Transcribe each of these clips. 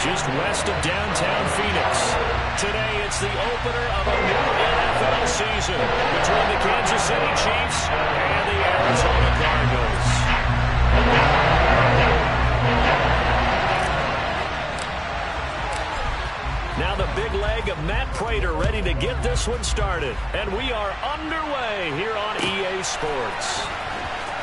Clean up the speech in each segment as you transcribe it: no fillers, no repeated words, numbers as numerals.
just west of downtown Phoenix. Today, it's the opener of a new NFL season between the Kansas City Chiefs and the Arizona Cardinals. Now the big leg of Matt Prater ready to get this one started. And we are underway here on EA Sports.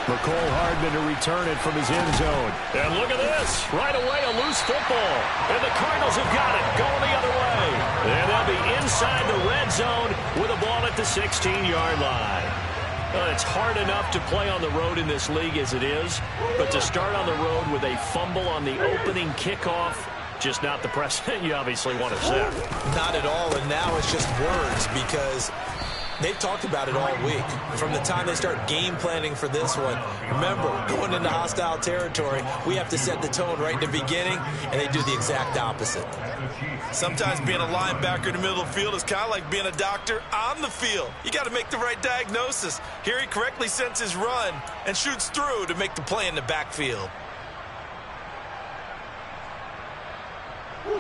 McCole Hardman to return it from his end zone. And look at this. Right away, a loose football. And the Cardinals have got it. Going the other way. And they'll be inside the red zone with a ball at the 16-yard line. Well, it's hard enough to play on the road in this league as it is. But to start on the road with a fumble on the opening kickoff, just not the precedent you obviously want to set. Not at all, and now it's just words because they've talked about it all week. From the time they start game planning for this one, remember, going into hostile territory, we have to set the tone right in the beginning, and they do the exact opposite. Sometimes being a linebacker in the middle of the field is kind of like being a doctor on the field. You got to make the right diagnosis. Here he correctly senses run and shoots through to make the play in the backfield.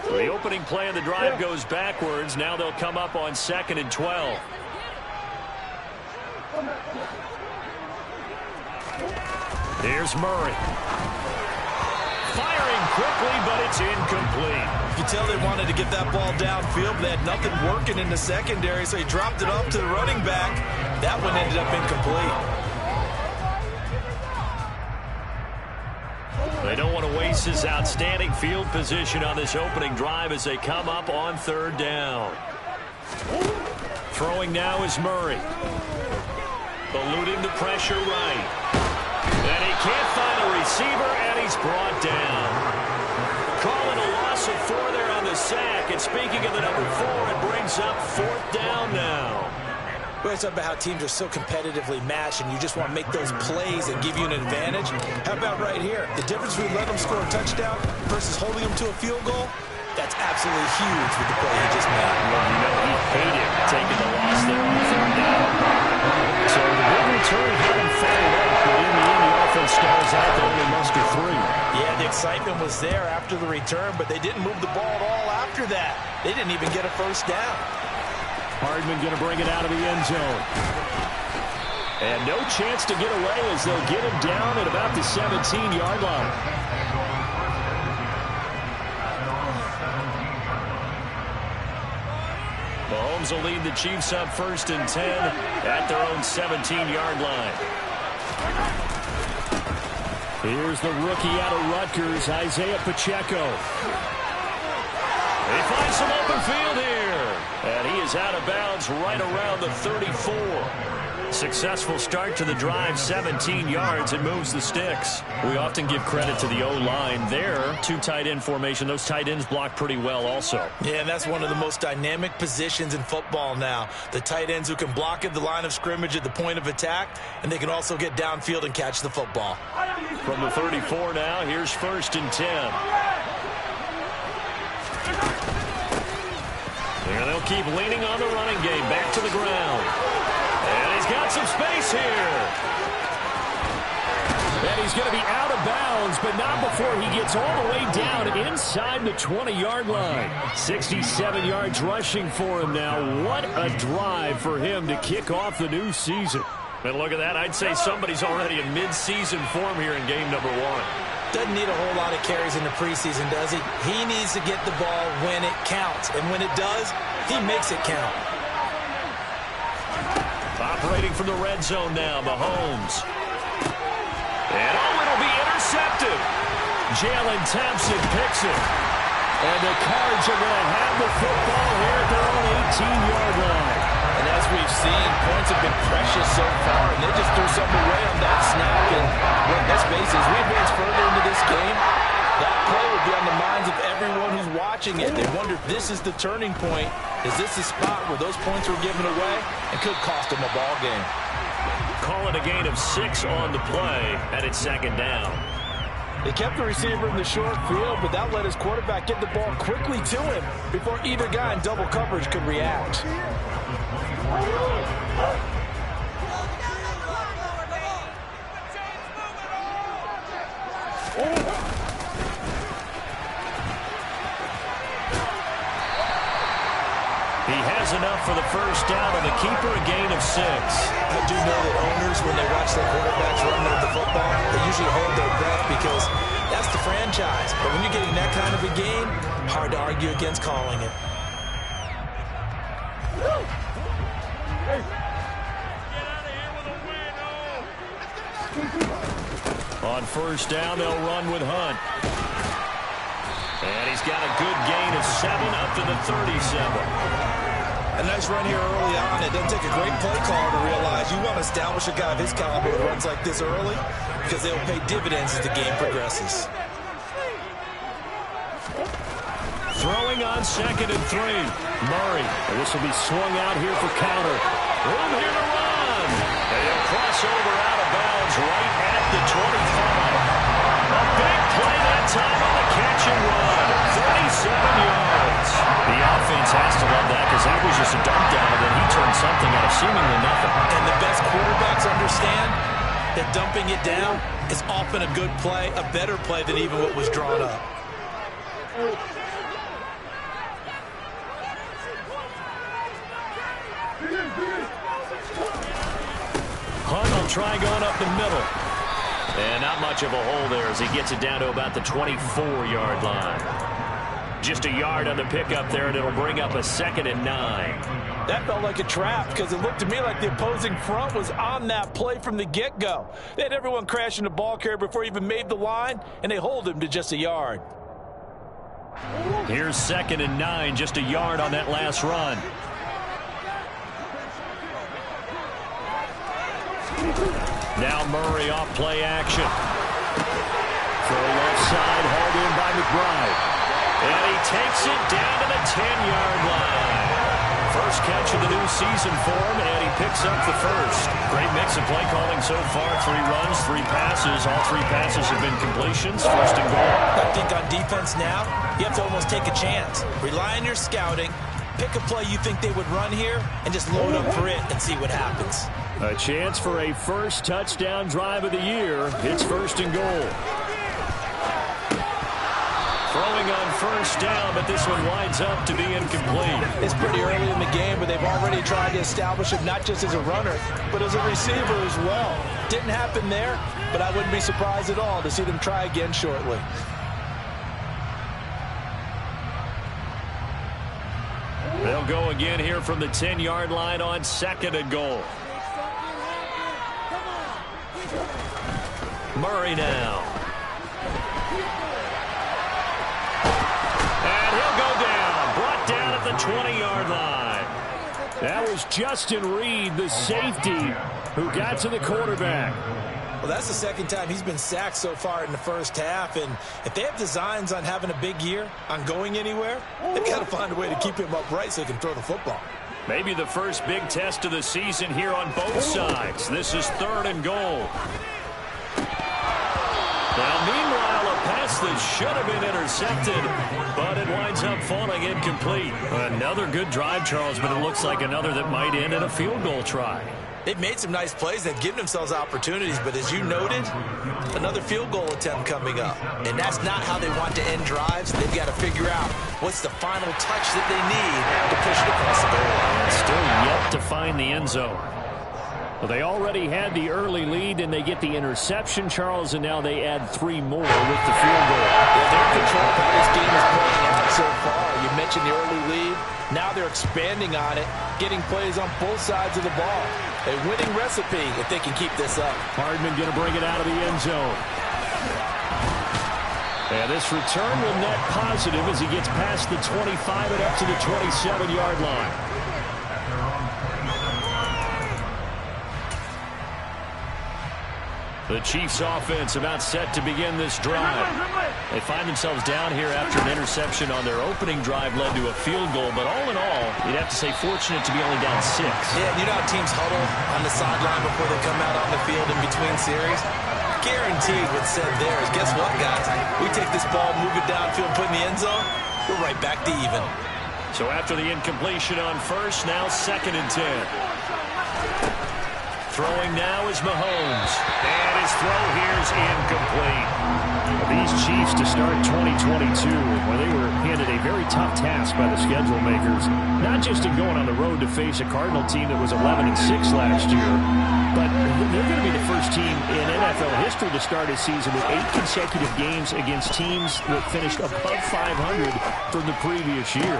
The opening play of the drive goes backwards. Now they'll come up on 2nd and 12. Here's Murray. Firing quickly, but it's incomplete. You can tell they wanted to get that ball downfield, but they had nothing working in the secondary, so he dropped it off to the running back. That one ended up incomplete. They don't want to waste his outstanding field position on this opening drive as they come up on 3rd down. Throwing now is Murray. Eluding the pressure right. And he can't find a receiver, and he's brought down. Calling a loss of 4 there on the sack. And speaking of the number 4, it brings up 4th down now. We always talk about how teams are so competitively matched, and you just want to make those plays that give you an advantage. How about right here? The difference between letting them score a touchdown versus holding them to a field goal, that's absolutely huge with the play he just made. Well, you know, he hated taking the loss there on 3rd down. So the big return hadn't followed up, but in the end, the offense stalls out. They only muster 3. Yeah, the excitement was there after the return, but they didn't move the ball at all after that. They didn't even get a first down. Hardman going to bring it out of the end zone. And no chance to get away as they'll get him down at about the 17-yard line. Mahomes will lead the Chiefs up 1st and 10 at their own 17-yard line. Here's the rookie out of Rutgers, Isaiah Pacheco. He finds some open field here. And he is out of bounds right around the 34. Successful start to the drive, 17 yards. It moves the sticks. We often give credit to the O-line there. 2 tight end formation. Those tight ends block pretty well also. Yeah, and that's one of the most dynamic positions in football now. The tight ends who can block at the line of scrimmage at the point of attack, and they can also get downfield and catch the football. From the 34 now, here's 1st and 10. And they'll keep leaning on the running game. Back to the ground. And he's got some space here. And he's going to be out of bounds, but not before he gets all the way down inside the 20-yard line. 67 yards rushing for him now. What a drive for him to kick off the new season. And look at that. I'd say somebody's already in mid-season form here in game number 1. Doesn't need a whole lot of carries in the preseason, does he? He needs to get the ball when it counts. And when it does, he makes it count. Operating from the red zone now, Mahomes. And it'll be intercepted. Jalen Thompson picks it. And the Cards are going to have the football here at their own 18-yard line. And as we've seen, points have been precious so far, and they just threw something away on that snap. And let's face it, as we advance further into this game, that play will be on the minds of everyone who's watching it. They wonder if this is the turning point. Is this the spot where those points were given away and could cost them a ball game? Call it a gain of 6 on the play, and it's 2nd down. They kept the receiver in the short field, but that let his quarterback get the ball quickly to him before either guy in double coverage could react. He has enough for the first down, and the keeper a gain of 6. I do know that owners, when they watch their quarterbacks run with the football, they usually hold their breath because that's the franchise. But when you're getting that kind of a game, hard to argue against calling it. On first down, they'll run with Hunt. And he's got a good gain of 7 up to the 37. A nice run here early on. It doesn't take a great play call to realize you want to establish a guy of his caliber who runs like this early because they'll pay dividends as the game progresses. Throwing on 2nd and 3. Murray. And this will be swung out here for counter. Room here to run. And he'll cross over out of bounds right at the 25. A big play that time on the catch and run. 37 yards. The offense has to love that because that was just a dump down, and then he turned something out of seemingly nothing. And the best quarterbacks understand that dumping it down is often a good play, a better play than even what was drawn up. Hunt will try going up the middle. And not much of a hole there as he gets it down to about the 24-yard line. Just a yard on the pickup there, and it'll bring up a 2nd and 9. That felt like a trap because it looked to me like the opposing front was on that play from the get-go. They had everyone crashing the ball carrier before he even made the line, and they hold him to just a yard. Here's 2nd and 9, just a yard on that last run. Now Murray off play action. Throw left side, hauled in by McBride. And he takes it down to the 10-yard line. First catch of the new season for him, and he picks up the first. Great mix of play calling so far. 3 runs, 3 passes. All 3 passes have been completions. First and goal. I think on defense now, you have to almost take a chance. Rely on your scouting. Pick a play you think they would run here, and just load up for it and see what happens. A chance for a first touchdown drive of the year. It's first and goal. Throwing on first down, but this one winds up to be incomplete. It's pretty early in the game, but they've already tried to establish him not just as a runner, but as a receiver as well. Didn't happen there, but I wouldn't be surprised at all to see them try again shortly. They'll go again here from the 10-yard line on 2nd and goal. Murray now. And he'll go down. Brought down at the 20-yard line. That was Justin Reed, the safety, who got to the quarterback. Well, that's the 2nd time he's been sacked so far in the first half, and if they have designs on having a big year, on going anywhere, they've got to find a way to keep him upright so he can throw the football. Maybe the first big test of the season here on both sides. This is 3rd and goal. Now, meanwhile, a pass that should have been intercepted, but it winds up falling incomplete. Another good drive, Charles, but it looks like another that might end in a field goal try. They've made some nice plays. They've given themselves opportunities, but as you noted, another field goal attempt coming up. And that's not how they want to end drives. They've got to figure out what's the final touch that they need to push it across the goal line. Still yet to find the end zone. Well, they already had the early lead, and they get the interception, Charles, and now they add 3 more with the field goal. Yeah, they're in control of how this game is playing out so far. You mentioned the early lead. Now they're expanding on it, getting plays on both sides of the ball. A winning recipe if they can keep this up. Hardman going to bring it out of the end zone. And this return will net positive as he gets past the 25 and up to the 27-yard line. The Chiefs offense about set to begin this drive. They find themselves down here after an interception on their opening drive led to a field goal. But all in all, you'd have to say fortunate to be only down 6. Yeah, you know how teams huddle on the sideline before they come out on the field in between series? Guaranteed what's said there is, guess what, guys? We take this ball, move it downfield, put in the end zone, we're right back to even. So after the incompletion on first, now 2nd and 10. Throwing now is Mahomes. And his throw here is incomplete. These Chiefs to start 2022, well, they were handed a very very tough task by the schedule makers, not just in going on the road to face a Cardinal team that was 11-6 last year, but they're going to be the first team in NFL history to start a season with 8 consecutive games against teams that finished above 500 from the previous year.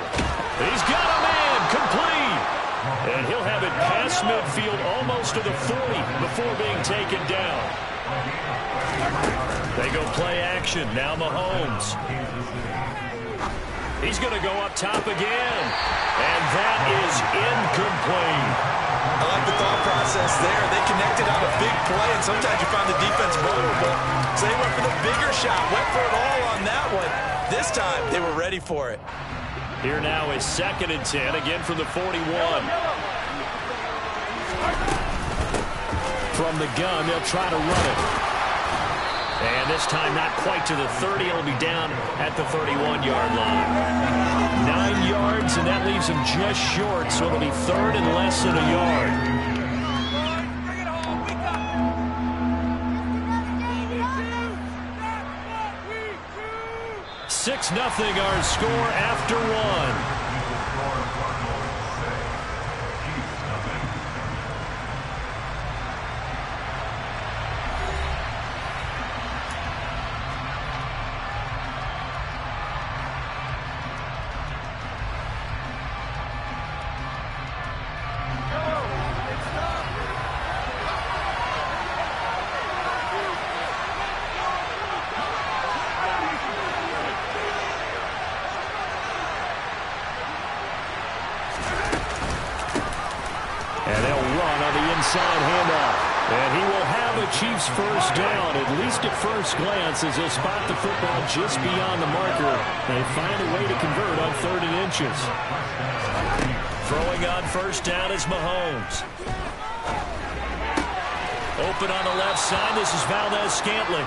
He's got a man complete. And he'll have it past midfield almost to the 40 before being taken down. They go play action. Now Mahomes. He's going to go up top again. And that is incomplete. I like the thought process there. They connected on a big play, and sometimes you find the defense vulnerable. So they went for the bigger shot, went for it all on that one. This time, they were ready for it. Here now is 2nd and 10, again from the 41. From the gun, they'll try to run it. And this time not quite to the 30. It'll be down at the 31-yard line. 9 yards, and that leaves him just short, so it'll be 3rd and less than a yard. 6-0 our score after 1. Inside handoff. And he will have a Chiefs first down, at least at first glance, as they'll spot the football just beyond the marker. They find a way to convert on 3rd and inches. Throwing on first down is Mahomes. Open on the left side. This is Valdez-Scantling.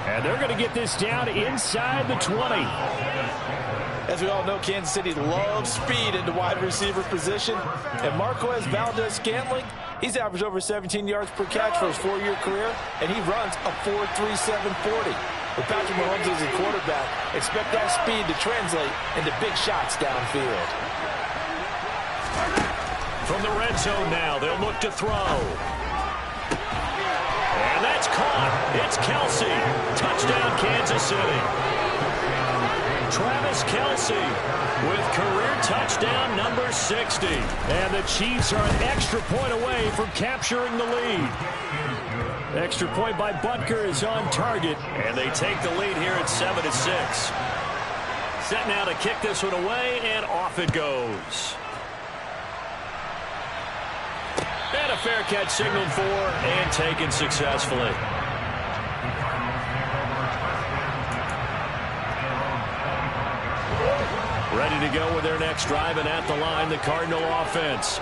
And they're going to get this down inside the 20. As we all know, Kansas City loves speed into wide receiver position. And Marquez Valdez-Scantling, he's averaged over 17 yards per catch for his 4-year career, and he runs a 4.37 40. With Patrick Mahomes as his quarterback, expect that speed to translate into big shots downfield. From the red zone now, they'll look to throw. And that's caught. It's Kelsey. Touchdown, Kansas City. Travis Kelsey with career touchdown number 60. And the Chiefs are an extra point away from capturing the lead. Extra point by Butker is on target. And they take the lead here at 7-6. Set now to kick this one away, and off it goes. And a fair catch signaled for and taken successfully. Ready to go with their next drive, and at the line, the Cardinal offense.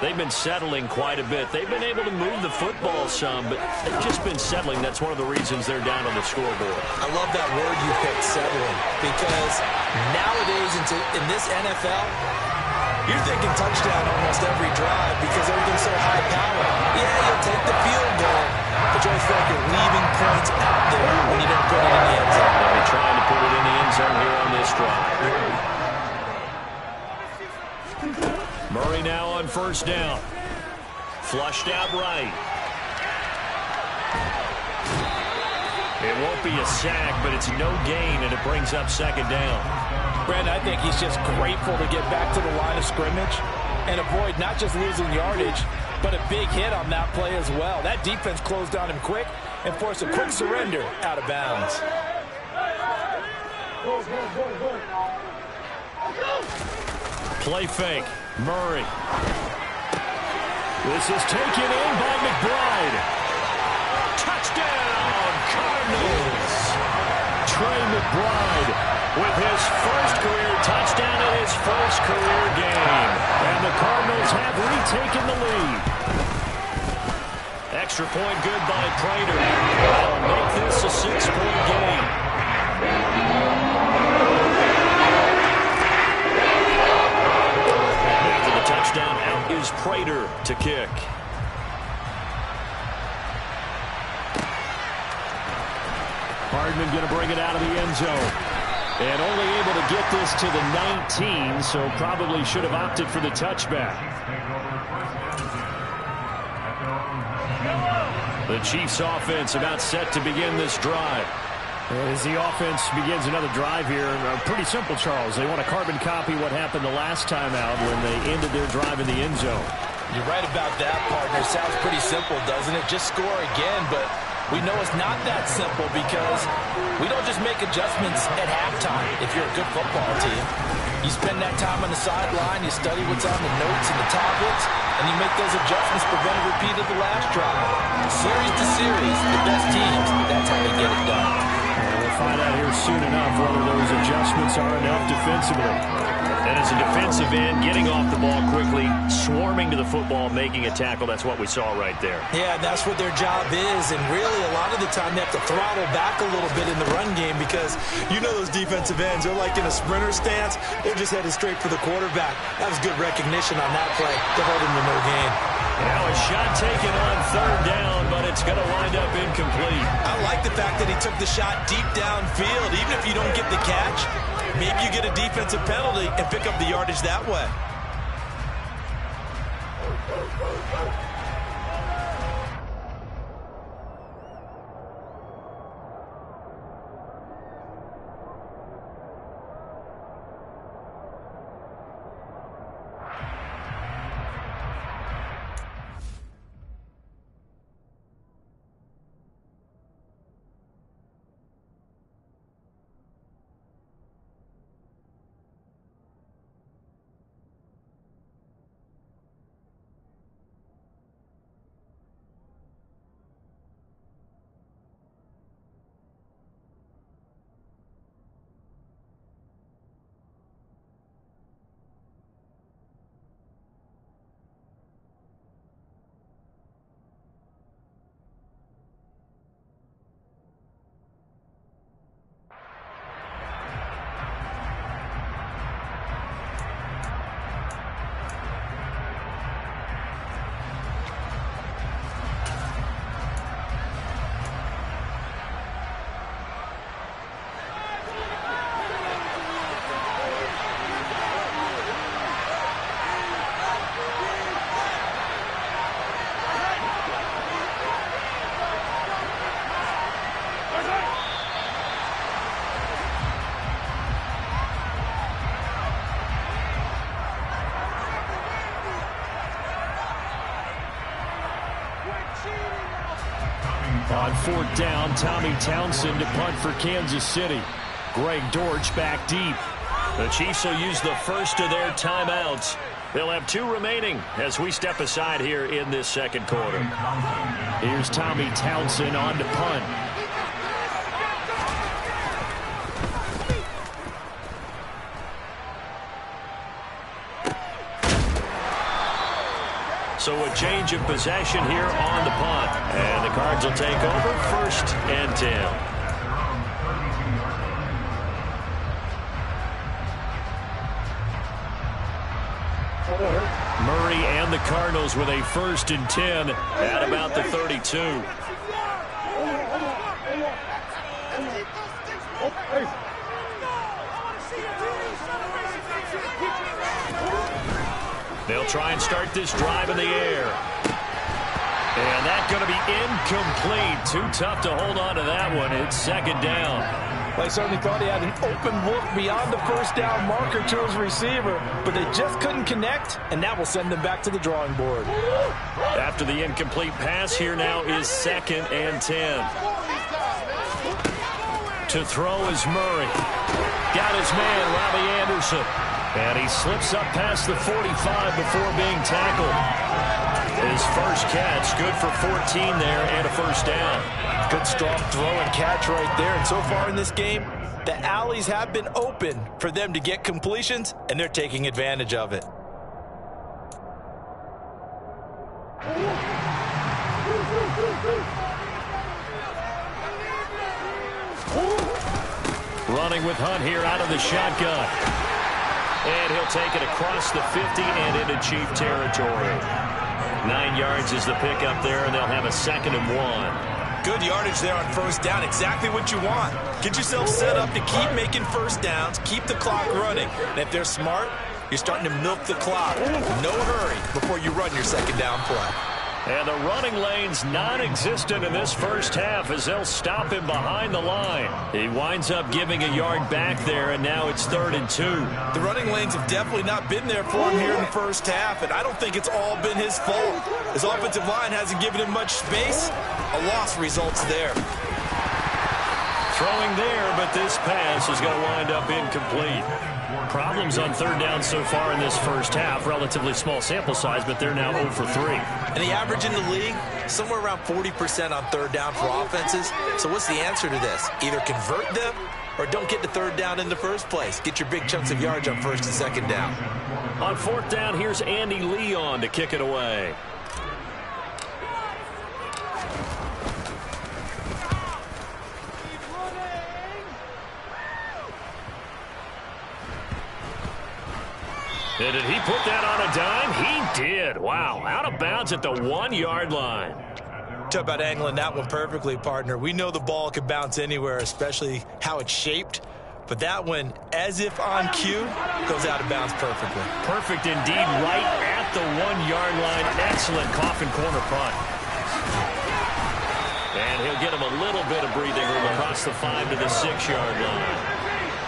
They've been settling quite a bit. They've been able to move the football some, but they've just been settling. That's one of the reasons they're down on the scoreboard. I love that word you picked, settling, because nowadays in this NFL, you're thinking touchdown almost every drive because everything's so high power. Yeah, you'll take the field goal, but you always feel like you're leaving points out there when you don't put it in the end zone. They'll be trying to put it in the end zone here on this drive. Murray now on first down. Flushed out right. It won't be a sack, but it's no gain, and it brings up second down. Brandon, I think he's just grateful to get back to the line of scrimmage and avoid not just losing yardage, but a big hit on that play as well. That defense closed on him quick and forced a quick surrender out of bounds. Play fake. Murray. This is taken in by McBride. Touchdown, Cardinals. Trey McBride with his first career touchdown in his first career game. And the Cardinals have retaken the lead. Extra point good by Prater. That'll make this a 6-point game. After the touchdown, out is Prater to kick. Hardman going to bring it out of the end zone. And only able to get this to the 19, so probably should have opted for the touchback. The Chiefs offense about set to begin this drive. As the offense begins another drive here, pretty simple, Charles. They want to carbon copy what happened the last time out when they ended their drive in the end zone. You're right about that, partner. Sounds pretty simple, doesn't it? Just score again, but we know it's not that simple because we don't just make adjustments at halftime if you're a good football team. You spend that time on the sideline, you study what's on the notes and the tablets, and you make those adjustments, prevent a repeat of the last drive. Series to series, the best teams, that's how they get it done. We'll find out here soon enough whether those adjustments are enough defensively. And as a defensive end, getting off the ball quickly, swarming to the football, making a tackle, that's what we saw right there. Yeah, that's what their job is, and really a lot of the time they have to throttle back a little bit in the run game because you know those defensive ends, they're like in a sprinter stance, they're just headed straight for the quarterback. That was good recognition on that play to hold him to no gain. Now a shot taken on third down, but it's going to wind up incomplete. I like the fact that he took the shot deep downfield. Even if you don't get the catch, maybe you get a defensive penalty and pick up the yardage that way. On fourth down, Tommy Townsend to punt for Kansas City. Greg Dortch back deep. The Chiefs will use the first of their timeouts. They'll have 2 remaining as we step aside here in this second quarter. Here's Tommy Townsend on to punt. So a change of possession here on the punt. And the Cards will take over 1st and 10. Murray and the Cardinals with a 1st and 10 at about the 32. They'll try and start this drive in the air. And that's going to be incomplete. Too tough to hold on to that one. It's 2nd down. Well, I certainly thought he had an open look beyond the first down marker to his receiver, but they just couldn't connect, and that will send them back to the drawing board. After the incomplete pass, here now is 2nd and 10. To throw is Murray. Got his man, Robbie Anderson. And he slips up past the 45 before being tackled. His first catch, good for 14 there and a 1st down. Good strong throw and catch right there. And so far in this game, the alleys have been open for them to get completions, and they're taking advantage of it. Running with Hunt here out of the shotgun. And he'll take it across the 50 and into Chief territory. 9 yards is the pickup there, and they'll have a 2nd and 1. Good yardage there on first down. Exactly what you want. Get yourself set up to keep making first downs, keep the clock running. And if they're smart, you're starting to milk the clock. No hurry before you run your second down play. And the running lane's non-existent in this first half as they'll stop him behind the line. He winds up giving a yard back there, and now it's 3rd and 2. The running lanes have definitely not been there for him here in the first half, and I don't think it's all been his fault. His offensive line hasn't given him much space. A loss results there. Throwing there, but this pass is going to wind up incomplete. Problems on 3rd down so far in this first half. Relatively small sample size, but they're now 0 for 3. And the average in the league, somewhere around 40% on 3rd down for offenses. So what's the answer to this? Either convert them or don't get to 3rd down in the first place. Get your big chunks of yards on 1st and 2nd down. On 4th down, here's Andy Leon to kick it away. And did he put that on a dime? He did. Wow. Out of bounds at the 1-yard line. Talk about angling that one perfectly, partner. We know the ball can bounce anywhere, especially how it's shaped. But that one, as if on cue, goes out of bounds perfectly. Perfect indeed, right at the 1-yard line. Excellent coffin corner punt. And he'll get him a little bit of breathing room across the 5 to the 6-yard line.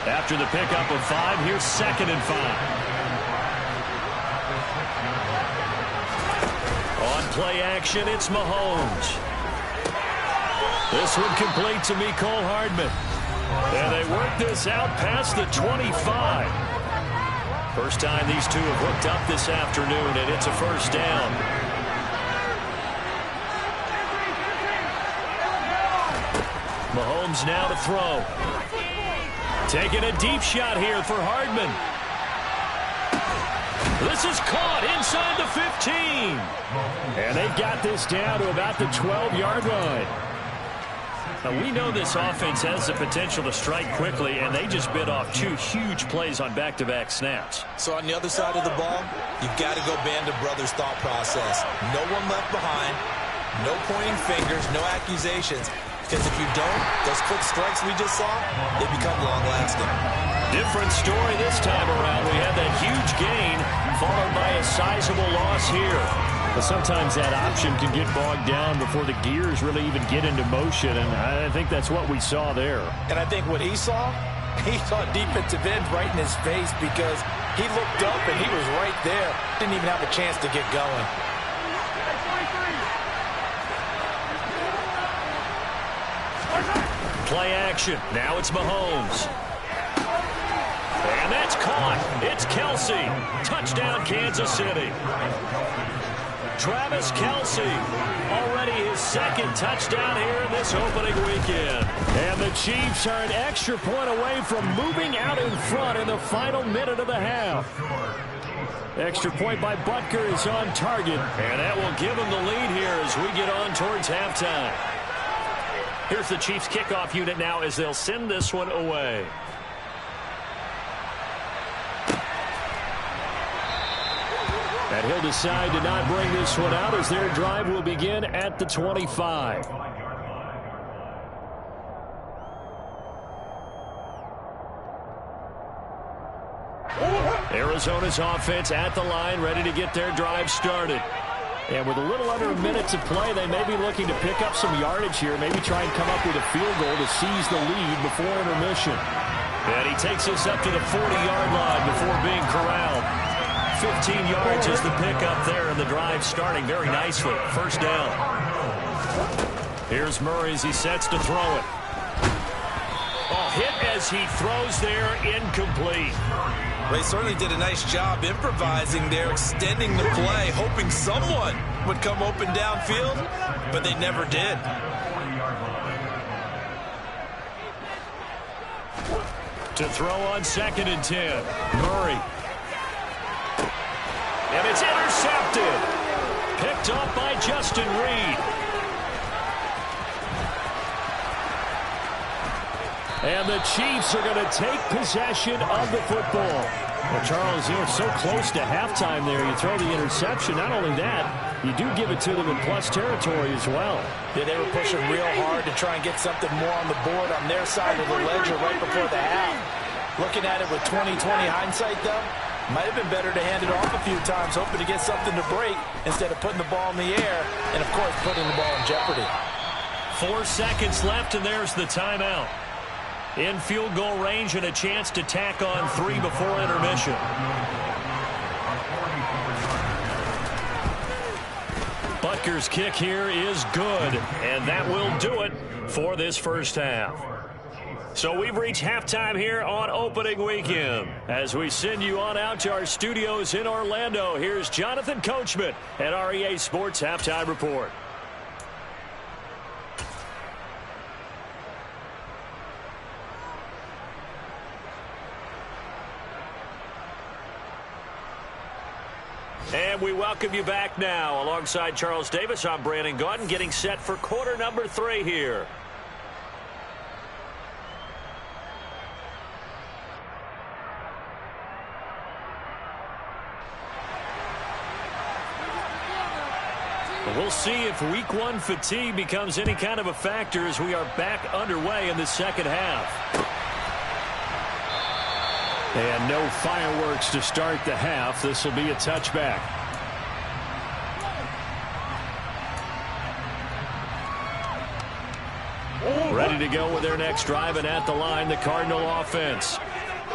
After the pickup of 5, here's 2nd and 5. On play action, it's Mahomes. This one complete to Mecole Hardman. And they work this out past the 25. First time these two have hooked up this afternoon, and it's a first down. Mahomes now to throw. Taking a deep shot here for Hardman. This is caught inside the 15. And they've got this down to about the 12-yard line. Now, we know this offense has the potential to strike quickly, and they just bit off 2 huge plays on back-to-back snaps. So on the other side of the ball, you've got to go band of brothers thought process. No one left behind, no pointing fingers, no accusations. Because if you don't, those quick strikes we just saw, they become long-lasting. Different story this time around. We had that huge gain followed by a sizable loss here. But sometimes that option can get bogged down before the gears really even get into motion, and I think that's what we saw there. And I think what he saw defensive end right in his face because he looked up and he was right there. Didn't even have a chance to get going. Play action. Now it's Mahomes. And that's caught. It's Kelsey. Touchdown, Kansas City. Travis Kelsey, already his 2nd touchdown here in this opening weekend. And the Chiefs are an extra point away from moving out in front in the final minute of the half. Extra point by Butker is on target, and that will give them the lead here as we get on towards halftime. Here's the Chiefs kickoff unit now as they'll send this one away. And he'll decide to not bring this one out as their drive will begin at the 25. Arizona's offense at the line, ready to get their drive started. And with a little under a minute to play, they may be looking to pick up some yardage here, maybe try and come up with a field goal to seize the lead before intermission. And he takes us up to the 40-yard line before being corralled. 15 yards is the pickup there, and the drive starting very nicely. First down. Here's Murray as he sets to throw it. Oh, hit as he throws there, incomplete. Well, he certainly did a nice job improvising there, extending the play, hoping someone would come open downfield, but they never did. To throw on 2nd and 10. Murray. And it's intercepted. Picked off by Justin Reed. And the Chiefs are going to take possession of the football. Well, Charles, so close to halftime there. You throw the interception. Not only that, you do give it to them in plus territory as well. Yeah, they were pushing real hard to try and get something more on the board on their side of the ledger right before the half. Looking at it with 20/20 hindsight, though, might have been better to hand it off a few times, hoping to get something to break instead of putting the ball in the air and, of course, putting the ball in jeopardy. 4 seconds left, and there's the timeout. In field goal range and a chance to tack on 3 before intermission. Butker's kick here is good, and that will do it for this first half. So we've reached halftime here on opening weekend. As we send you on out to our studios in Orlando, here's Jonathan Coachman at our EA Sports Halftime Report. And we welcome you back now. Alongside Charles Davis, I'm Brandon Gaudin, getting set for quarter number 3 here. We'll see if week 1 fatigue becomes any kind of a factor as we are back underway in the second half. And no fireworks to start the half. This will be a touchback. Ready to go with their next drive, and at the line, the Cardinal offense.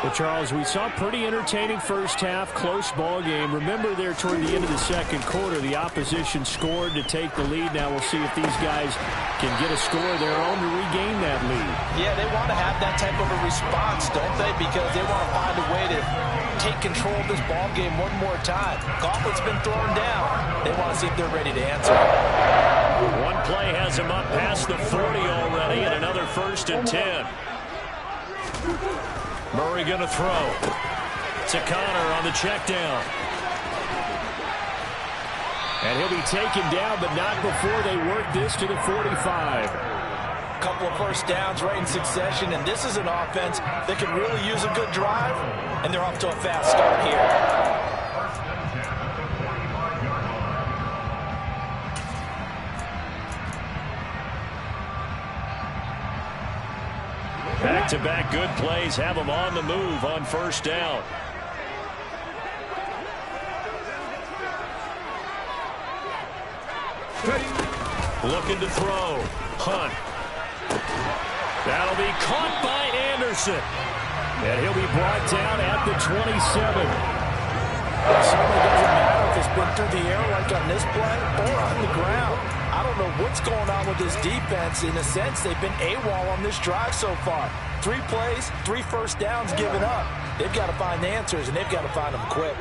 Well, Charles, we saw a pretty entertaining first half, close ball game. Remember there toward the end of the second quarter, the opposition scored to take the lead. Now we'll see if these guys can get a score of their own to regain that lead. Yeah, they want to have that type of a response, don't they? Because they want to find a way to take control of this ball game one more time. Gauntlet's been thrown down. They want to see if they're ready to answer. One play has them up past the 40 already, and another 1st and 10. Murray going to throw. To Connor on the check down. And he'll be taken down, but not before they work this to the 45. Couple of first downs right in succession, and this is an offense that can really use a good drive, and they're off to a fast start here. Back-to-back good plays have them on the move on first down. Looking to throw. Hunt. That'll be caught by Anderson. And he'll be brought down at the 27. It certainly doesn't matter if it's been through the air like on this play or on the ground. I don't know what's going on with this defense. In a sense, they've been AWOL on this drive so far. 3 plays, 3 first downs given up. They've got to find the answers, and they've got to find them quick.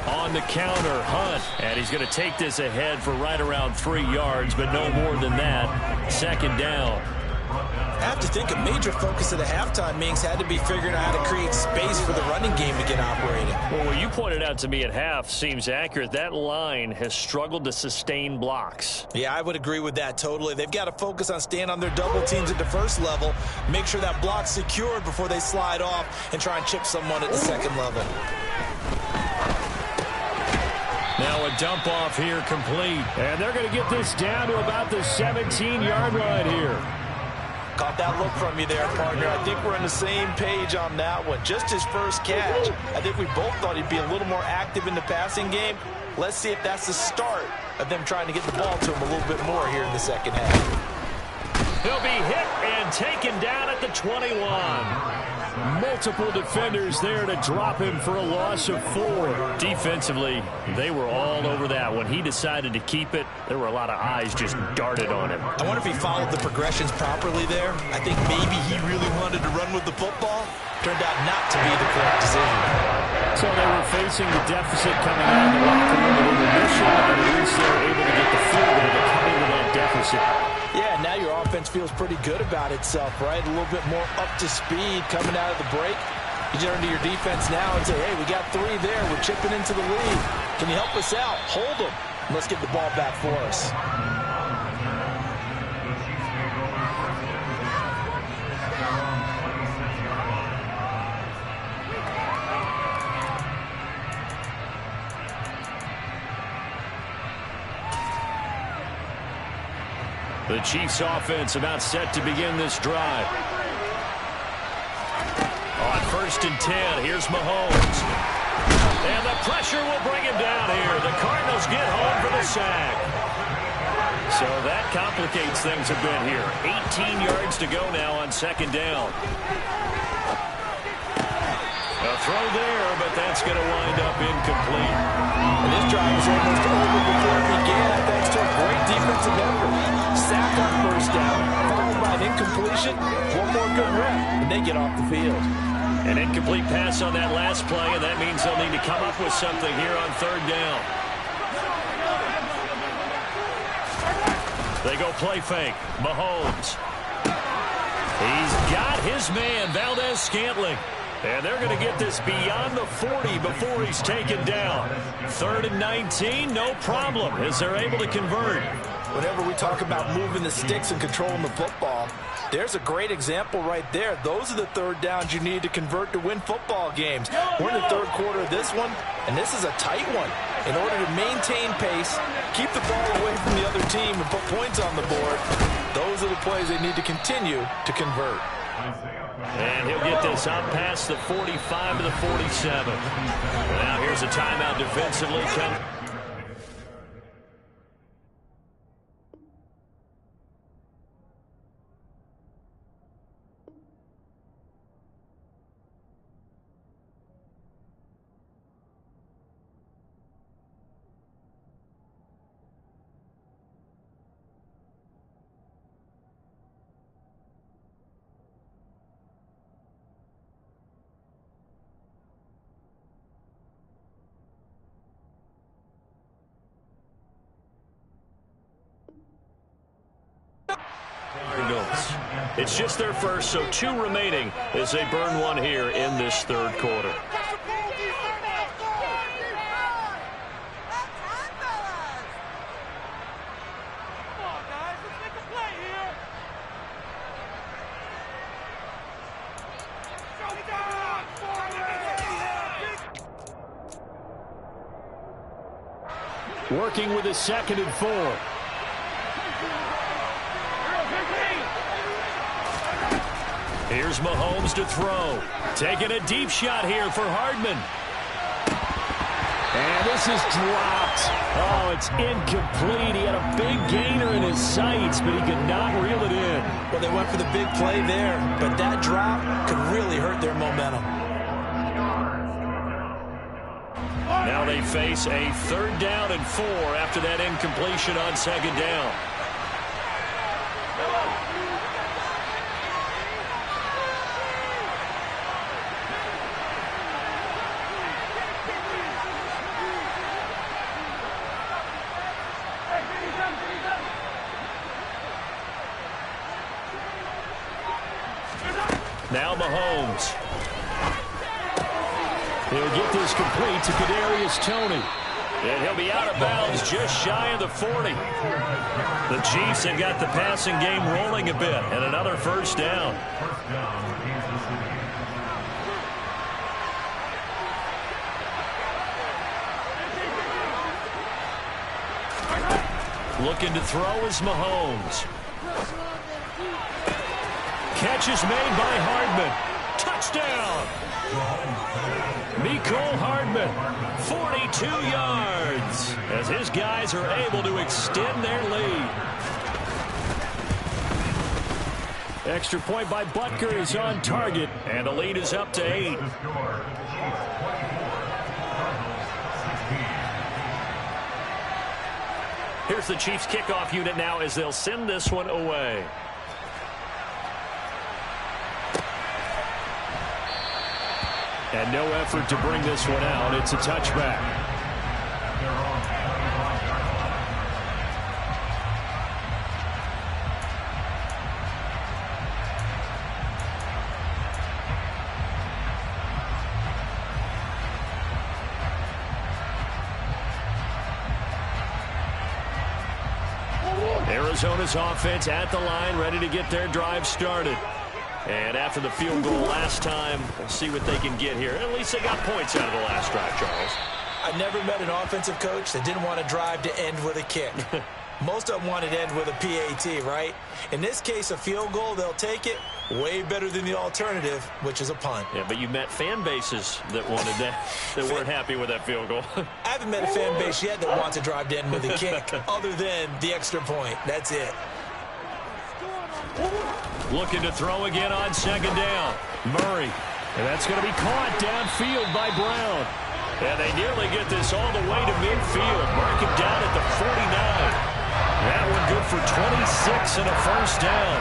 On the counter, Hunt. And he's going to take this ahead for right around 3 yards, but no more than that. Second down. I have to think a major focus of the halftime meetings had to be figuring out how to create space for the running game to get operating. Well, what you pointed out to me at half seems accurate. That line has struggled to sustain blocks. Yeah, I would agree with that totally. They've got to focus on staying on their double teams at the first level, make sure that block's secured before they slide off and try and chip someone at the second level. Now a dump off here complete. And they're going to get this down to about the 17-yard line here. Caught that look from you there, partner. I think we're on the same page on that one. Just his first catch. I think we both thought he'd be a little more active in the passing game. Let's see if that's the start of them trying to get the ball to him a little bit more here in the second half. He'll be hit and taken down at the 21. Multiple defenders there to drop him for a loss of 4. Defensively, they were all over that. When he decided to keep it, there were a lot of eyes just darted on him. I wonder if he followed the progressions properly there. I think maybe he really wanted to run with the football. Turned out not to be the correct decision. So they were facing the deficit coming out of the locker room with the mission, and at least they were able to get the field goal to cut into that deficit. Yeah, now your offense feels pretty good about itself, right? A little bit more up to speed coming out of the break. You turn to your defense now and say, hey, we got 3 there. We're chipping into the lead. Can you help us out? Hold them. Let's get the ball back for us. The Chiefs offense about set to begin this drive. On 1st and 10, here's Mahomes. And the pressure will bring him down here. The Cardinals get home for the sack. So that complicates things a bit here. 18 yards to go now on 2nd down. A throw there, but that's going to wind up incomplete. And this drive was almost over before it began, thanks to a great defensive effort. Sack on 1st down, followed by an incompletion. One more good rep, and they get off the field. An incomplete pass on that last play, and that means they'll need to come up with something here on 3rd down. They go play fake. Mahomes. He's got his man, Valdez-Scantling. And they're going to get this beyond the 40 before he's taken down. 3rd and 19, no problem, as they're able to convert. Whenever we talk about moving the sticks and controlling the football, there's a great example right there. Those are the 3rd downs you need to convert to win football games. We're in the 3rd quarter of this one, and this is a tight one. In order to maintain pace, keep the ball away from the other team, and put points on the board, those are the plays they need to continue to convert. And he'll get this up past the 45 to the 47. Now here's a timeout defensively coming. It's just their first, so 2 remaining as they burn one here in this 3rd quarter. Working with a 2nd and 4. Here's Mahomes to throw. Taking a deep shot here for Hardman. And this is dropped. Oh, it's incomplete. He had a big gainer in his sights, but he could not reel it in. Well, they went for the big play there, but that drop could really hurt their momentum. Now they face a 3rd down and 4 after that incompletion on 2nd down. Now Mahomes. He'll get this complete to Kadarius Toney. And he'll be out of bounds just shy of the 40. The Chiefs have got the passing game rolling a bit, and another 1st down. Looking to throw is Mahomes. Catch is made by Hardman. Touchdown! Mecole Hardman, 42 yards, as his guys are able to extend their lead. Extra point by Butker is on target, and the lead is up to 8. Here's the Chiefs kickoff unit now as they'll send this one away. And no effort to bring this one out. It's a touchback. Arizona's offense at the line, ready to get their drive started. And after the field goal last time, we'll see what they can get here. At least they got points out of the last drive, Charles. I've never met an offensive coach that didn't want a drive to end with a kick. Most of them want it to end with a PAT, right? In this case, a field goal, they'll take it. Way better than the alternative, which is a punt. Yeah, but you met fan bases that wanted that, that weren't happy with that field goal. I haven't met a fan base yet that wants to drive to end with a kick other than the extra point. That's it. Looking to throw again on second down. Murray. And that's going to be caught downfield by Brown. And they nearly get this all the way to midfield. Mark him down at the 49. That one good for 26 and a first down.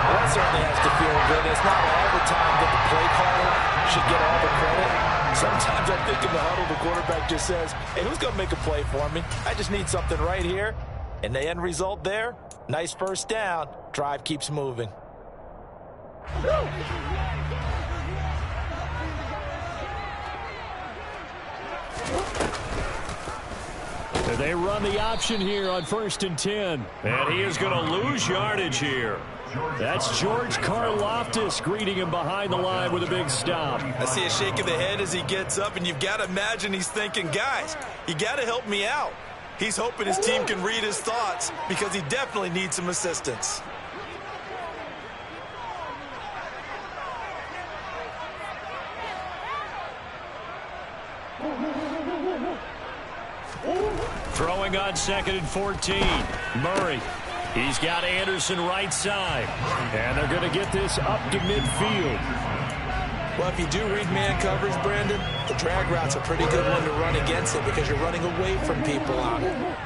Well, that certainly has to feel good. It's not all the time that the play caller should get all the credit. Sometimes I think in the huddle, the quarterback just says, hey, who's going to make a play for me? I just need something right here. And the end result there, nice first down. Drive keeps moving. They run the option here on 1st and 10. And he is going to lose yardage here. That's George Karlaftis greeting him behind the line with a big stop. I see a shake of the head as he gets up, and you've got to imagine he's thinking, guys, you got to help me out. He's hoping his team can read his thoughts because he definitely needs some assistance. Throwing on 2nd and 14. Murray. He's got Anderson right side. And they're going to get this up to midfield. Well, if you do read man coverage, Brandon, the drag route's a pretty good one to run against it because you're running away from people on it.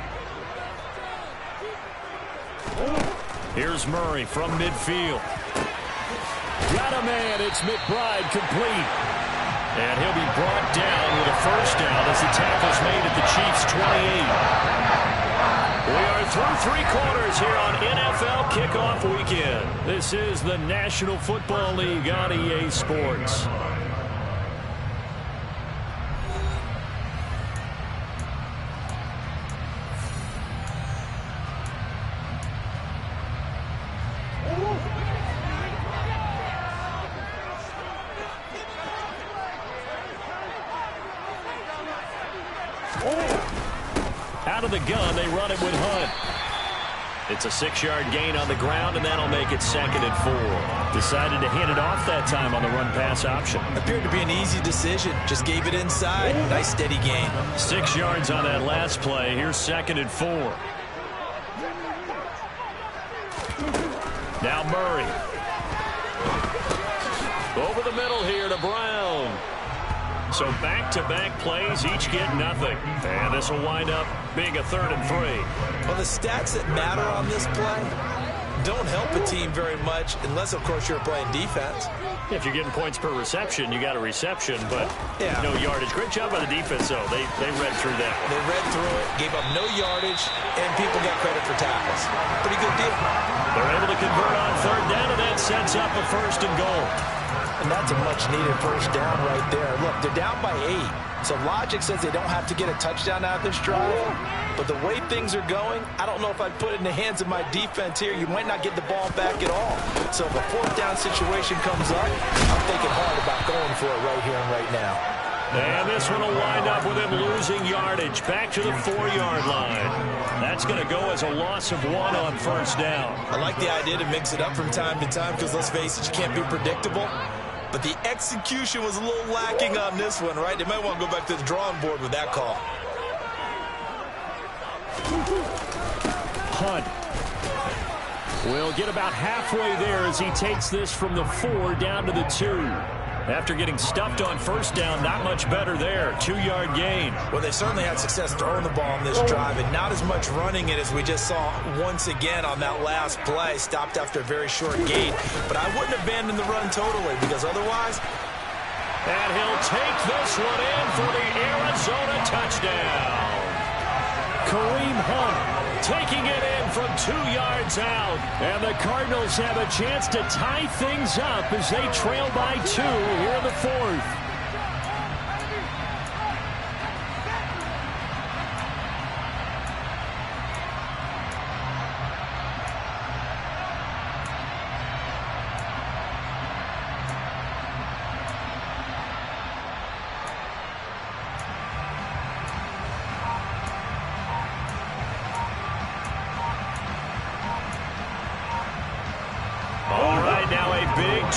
Here's Murray from midfield. Got a man. It's McBride complete. And he'll be brought down with a first down as the tackle's made at the Chiefs' 28. We are through 3 quarters here on NFL Kickoff Weekend. This is the National Football League on EA Sports. Out of the gun, they run it with Hunt. It's a 6-yard gain on the ground, and that'll make it 2nd and 4. Decided to hand it off that time on the run-pass option. Appeared to be an easy decision. Just gave it inside. Nice steady gain. 6 yards on that last play. Here's 2nd and 4. Now Murray. Over the middle here to Brown. So back-to-back plays, each get nothing. And this will wind up being a 3rd and 3. Well, the stats that matter on this play don't help a team very much unless, of course, you're playing defense. If you're getting points per reception, you got a reception, but no yardage. Great job by the defense, though. They read through that. They read through it, gave up no yardage, and people got credit for tackles. Pretty good deal. They're able to convert on 3rd down, and that sets up a 1st and goal. And that's a much-needed first down right there. Look, they're down by 8. So logic says they don't have to get a touchdown out of this drive. But the way things are going, I don't know if I'd put it in the hands of my defense here. You might not get the ball back at all. So if a 4th down situation comes up, I'm thinking hard about going for it right here and right now. And this one will wind up with him losing yardage back to the 4-yard line. That's going to go as a loss of 1 on 1st down. I like the idea to mix it up from time to time because, let's face it, you can't be predictable. But the execution was a little lacking on this one, right? They might want to go back to the drawing board with that call. Hunt will get about halfway there as he takes this from the 4 down to the 2. After getting stuffed on 1st down, not much better there. 2-yard gain. Well, they certainly had success throwing the ball on this drive, and not as much running it as we just saw once again on that last play. Stopped after a very short gain. But I wouldn't abandon the run totally, because otherwise... And he'll take this one in for the Arizona touchdown. Kareem Hunt taking it in from 2 yards out. And the Cardinals have a chance to tie things up as they trail by 2 here in the 4th.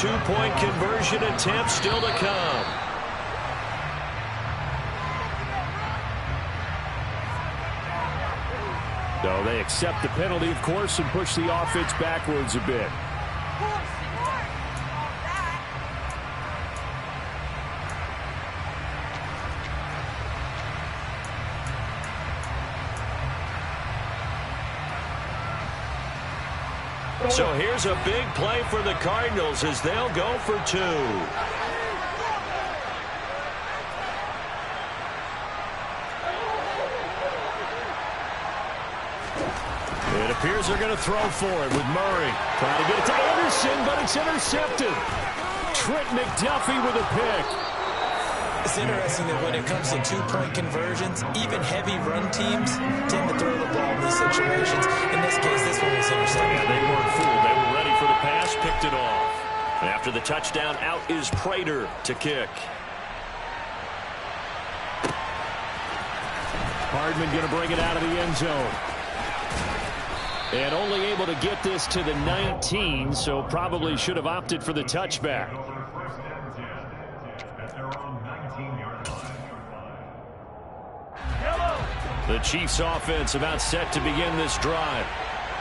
two-point conversion attempt still to come. So they accept the penalty, of course, and push the offense backwards a bit. So here's a big play for the Cardinals as they'll go for two. It appears they're going to throw for it with Murray. Trying to get it to Anderson, but it's intercepted. Trent McDuffie with a pick. It's interesting that when it comes to two-point conversions, even heavy run teams tend to throw the ball in these situations. In this case, this one was intercepted. Yeah, they weren't fooled. They were ready for the pass, picked it off. And after the touchdown, out is Prater to kick. Hardman going to bring it out of the end zone. And only able to get this to the 19, so probably should have opted for the touchback. The Chiefs offense about set to begin this drive.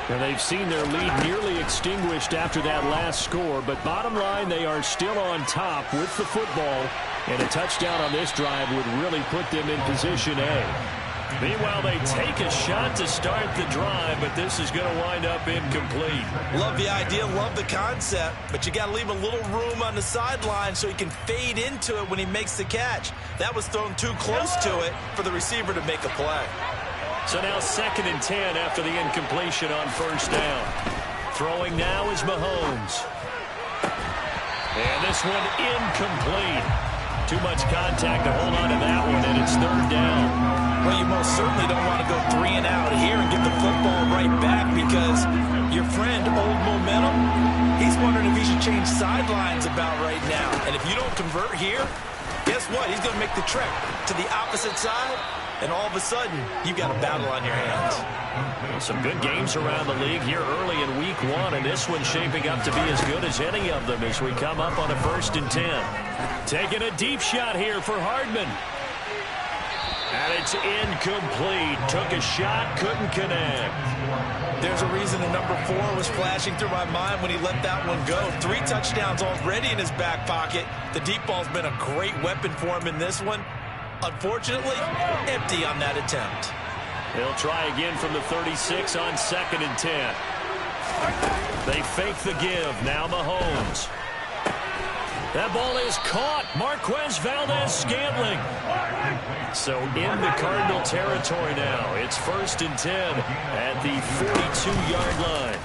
And they've seen their lead nearly extinguished after that last score. But bottom line, they are still on top with the football. And a touchdown on this drive would really put them in position A. Meanwhile, they take a shot to start the drive, but this is going to wind up incomplete. Love the idea, love the concept, but you got to leave a little room on the sideline so he can fade into it when he makes the catch. That was thrown too close to it for the receiver to make a play. So now 2nd and 10 after the incompletion on first down. Throwing now is Mahomes. And this one incomplete. Too much contact to hold on to that one, and it's 3rd down. Well, you most certainly don't want to go 3 and out here and get the football right back because your friend, Old Momentum, he's wondering if he should change sidelines about right now. And if you don't convert here, guess what? He's going to make the trek to the opposite side, and all of a sudden, you've got a battle on your hands. Some good games around the league here early in week 1, and this one's shaping up to be as good as any of them as we come up on a 1st and 10. Taking a deep shot here for Hardman. And it's incomplete. Took a shot, couldn't connect. There's a reason the number 4 was flashing through my mind when he let that one go. 3 touchdowns already in his back pocket. The deep ball's been a great weapon for him in this one. Unfortunately, empty on that attempt. They'll try again from the 36 on 2nd and 10. They fake the give. Now Mahomes. That ball is caught. Marquez Valdez-Scantling. So into Cardinal territory now. It's 1st and 10 at the 42-yard line.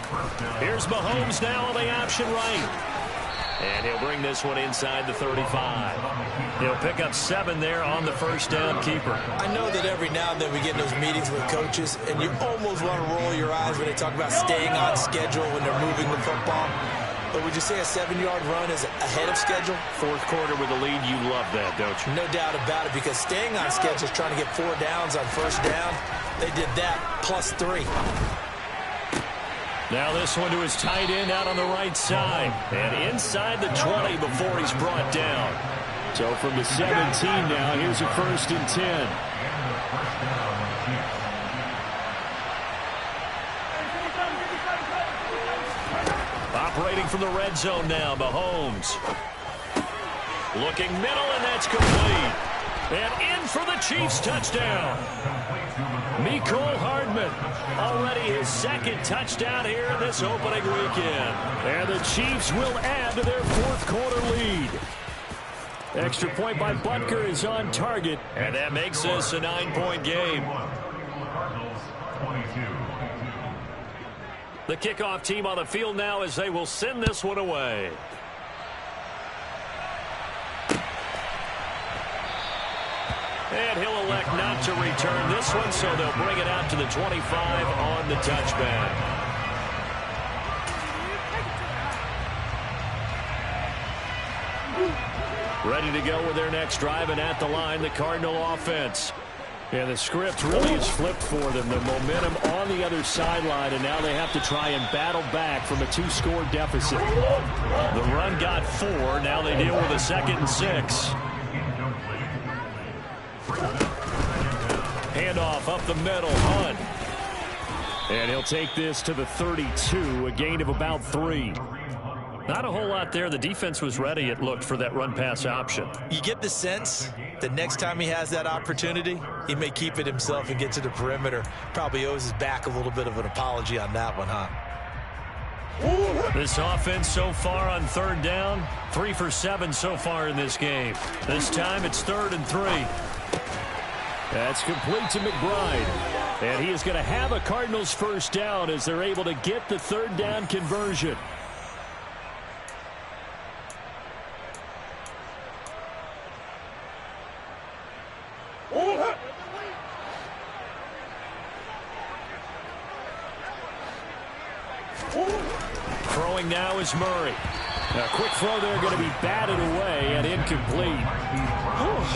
Here's Mahomes now on the option right. And he'll bring this one inside the 35. He'll pick up 7 there on the first down keeper. I know that every now and then we get in those meetings with coaches, and you almost want to roll your eyes when they talk about staying on schedule when they're moving the football. But would you say a 7-yard run is ahead of schedule? 4th quarter with a lead, you love that, don't you? No doubt about it, because staying on schedule is trying to get 4 downs on first down. They did that plus 3. Now this one to his tight end out on the right side. And inside the 20 before he's brought down. So from the 17 now, here's a 1st and 10. Operating from the red zone now, Mahomes. Looking middle, and that's complete. And in for the Chiefs touchdown. Mecole Hardman, already his 2nd touchdown here in this opening weekend. And the Chiefs will add to their 4th quarter lead. Extra point by Butker is on target, and that makes this a 9-point game. The kickoff team on the field now as they will send this one away. And he'll elect not to return this one, so they'll bring it out to the 25 on the touchback. Ready to go with their next drive, and at the line, the Cardinal offense. Yeah, the script really is flipped for them. The momentum on the other sideline, and now they have to try and battle back from a 2-score deficit. The run got 4. Now they deal with a 2nd and 6. Handoff up the middle. Hunt. And he'll take this to the 32, a gain of about 3. Not a whole lot there. The defense was ready, it looked, for that run-pass option. You get the sense that next time he has that opportunity, he may keep it himself and get to the perimeter. Probably owes his back a little bit of an apology on that one, huh? This offense so far on 3rd down, 3 for 7 so far in this game. This time it's 3rd and 3. That's complete to McBride. And he is going to have a Cardinals first down as they're able to get the 3rd down conversion. Throwing now is Murray. A quick throw there going to be batted away and incomplete.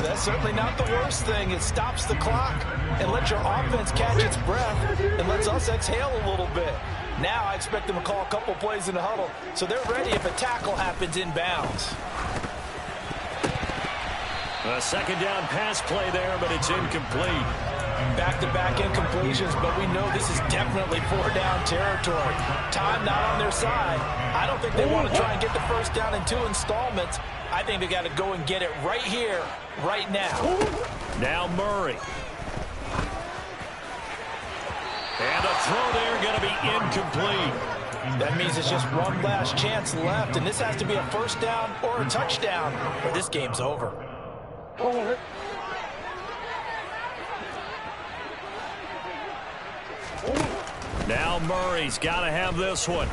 That's certainly not the worst thing. It stops the clock and lets your offense catch its breath and lets us exhale a little bit. Now I expect them to call a couple plays in the huddle, so they're ready if a tackle happens inbounds. A 2nd down pass play there, but it's incomplete. Back-to-back incompletions, but we know this is definitely 4-down territory. Time not on their side. I don't think they want to try and get the first down in 2 installments. I think they got to go and get it right here, right now. Now Murray. And a throw there going to be incomplete. That means it's just one last chance left, and this has to be a first down or a touchdown, or this game's over. Now Murray's got to have this one.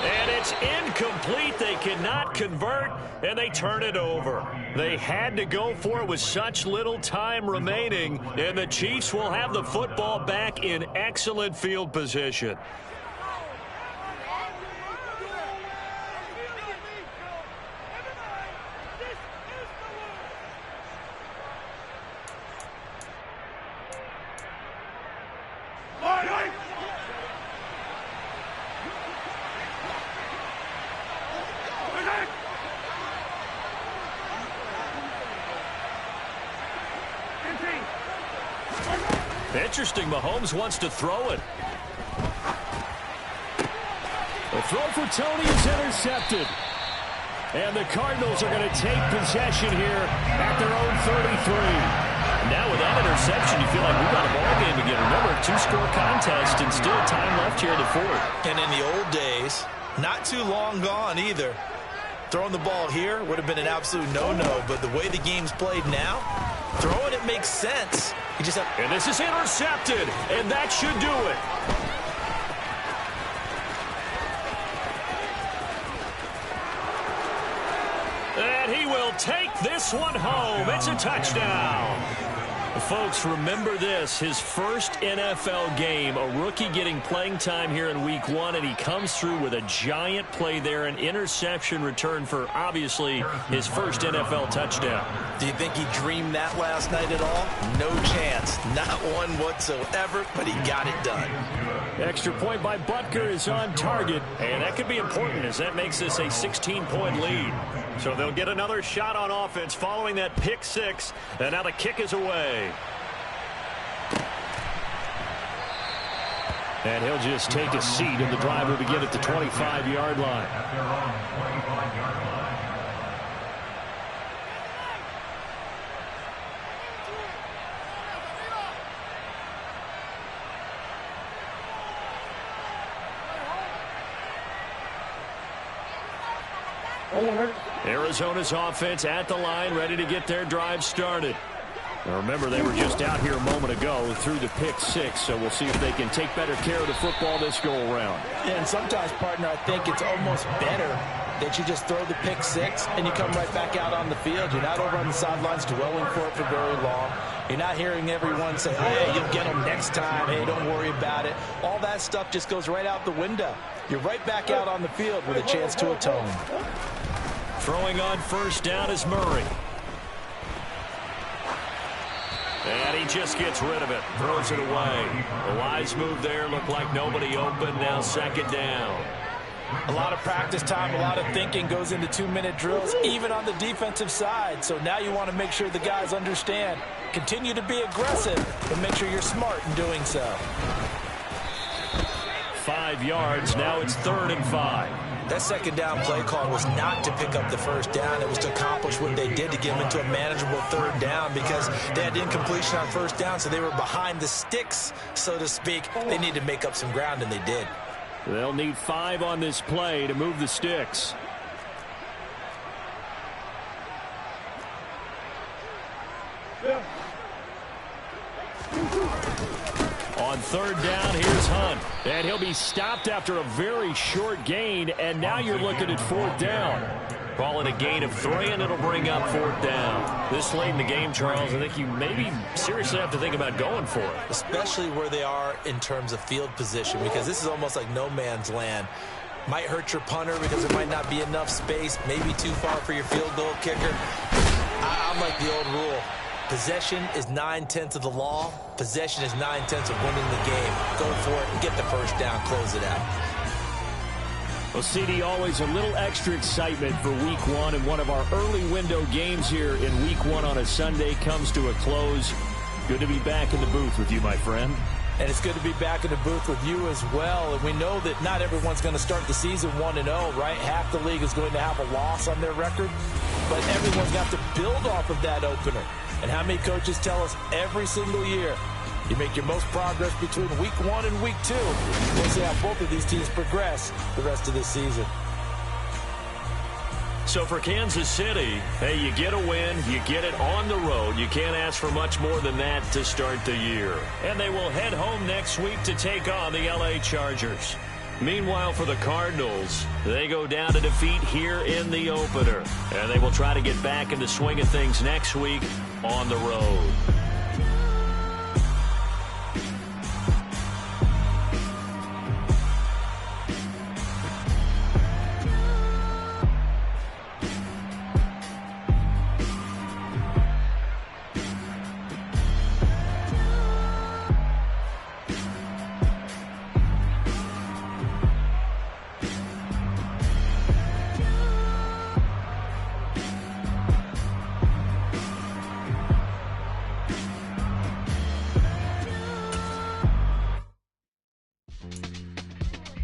And it's incomplete. They cannot convert, and they turn it over. They had to go for it with such little time remaining, and the Chiefs will have the football back in excellent field position. Interesting, Mahomes wants to throw it. The throw for Tony is intercepted. And the Cardinals are going to take possession here at their own 33. Now with that interception, you feel like we've got a ball game again. Remember, 2-score contest and still time left here in the 4th. And in the old days, not too long gone either, throwing the ball here would have been an absolute no-no. But the way the game's played now, throwing it makes sense. You just have... And this is intercepted, and that should do it. And he will take this one home. It's a touchdown. Folks, remember this, his first NFL game, a rookie getting playing time here in week 1, and he comes through with a giant play there, an interception return for, obviously, his first NFL touchdown. Do you think he dreamed that last night at all? No chance. Not one whatsoever, but he got it done. Extra point by Butker is on target, and that could be important as that makes this a 16-point lead. So they'll get another shot on offense following that pick 6, and now the kick is away. And he'll just take a seat, and the drive will begin at the 25-yard line. Arizona's offense at the line, ready to get their drive started. Now remember, they were just out here a moment ago through the pick 6, so we'll see if they can take better care of the football this go-around. Yeah, and sometimes, partner, I think it's almost better that you just throw the pick 6 and you come right back out on the field. You're not over on the sidelines dwelling for it for very long. You're not hearing everyone say, hey, you'll get them next time. Hey, don't worry about it. All that stuff just goes right out the window. You're right back out on the field with a chance to atone. Throwing on first down is Murray. And he just gets rid of it, throws it away. A wise move there, looked like nobody open, now second down. A lot of practice time, a lot of thinking goes into 2-minute drills, even on the defensive side. So now you want to make sure the guys understand. Continue to be aggressive, but make sure you're smart in doing so. 5 yards, now it's 3rd and 5. That second down play call was not to pick up the first down. It was to accomplish what they did to get them into a manageable 3rd down because they had incompletion on first down, so they were behind the sticks, so to speak. They needed to make up some ground, and they did. They'll need 5 on this play to move the sticks. On 3rd down, here's Hunt. And he'll be stopped after a very short gain, and now you're looking at 4th down. Call it a gain of 3, and it'll bring up 4th down. This late in the game, Charles, I think you maybe seriously have to think about going for it. Especially where they are in terms of field position, because this is almost like no man's land. Might hurt your punter because there might not be enough space, maybe too far for your field goal kicker. I'm like the old rule. Possession is 9/10 of the law. Possession is 9/10 of winning the game. Go for it and get the first down. Close it out. Well, CD, always a little extra excitement for Week 1, and one of our early window games here in Week 1 on a Sunday comes to a close. Good to be back in the booth with you, my friend. And it's good to be back in the booth with you as well. And we know that not everyone's going to start the season 1-0, right? Half the league is going to have a loss on their record. But everyone's got to build off of that opener. And how many coaches tell us every single year, you make your most progress between Week 1 and Week 2. We'll see how both of these teams progress the rest of this season. So for Kansas City, hey, you get a win, you get it on the road. You can't ask for much more than that to start the year. And they will head home next week to take on the LA Chargers. Meanwhile, for the Cardinals, they go down to defeat here in the opener. And they will try to get back in the swing of things next week on the road.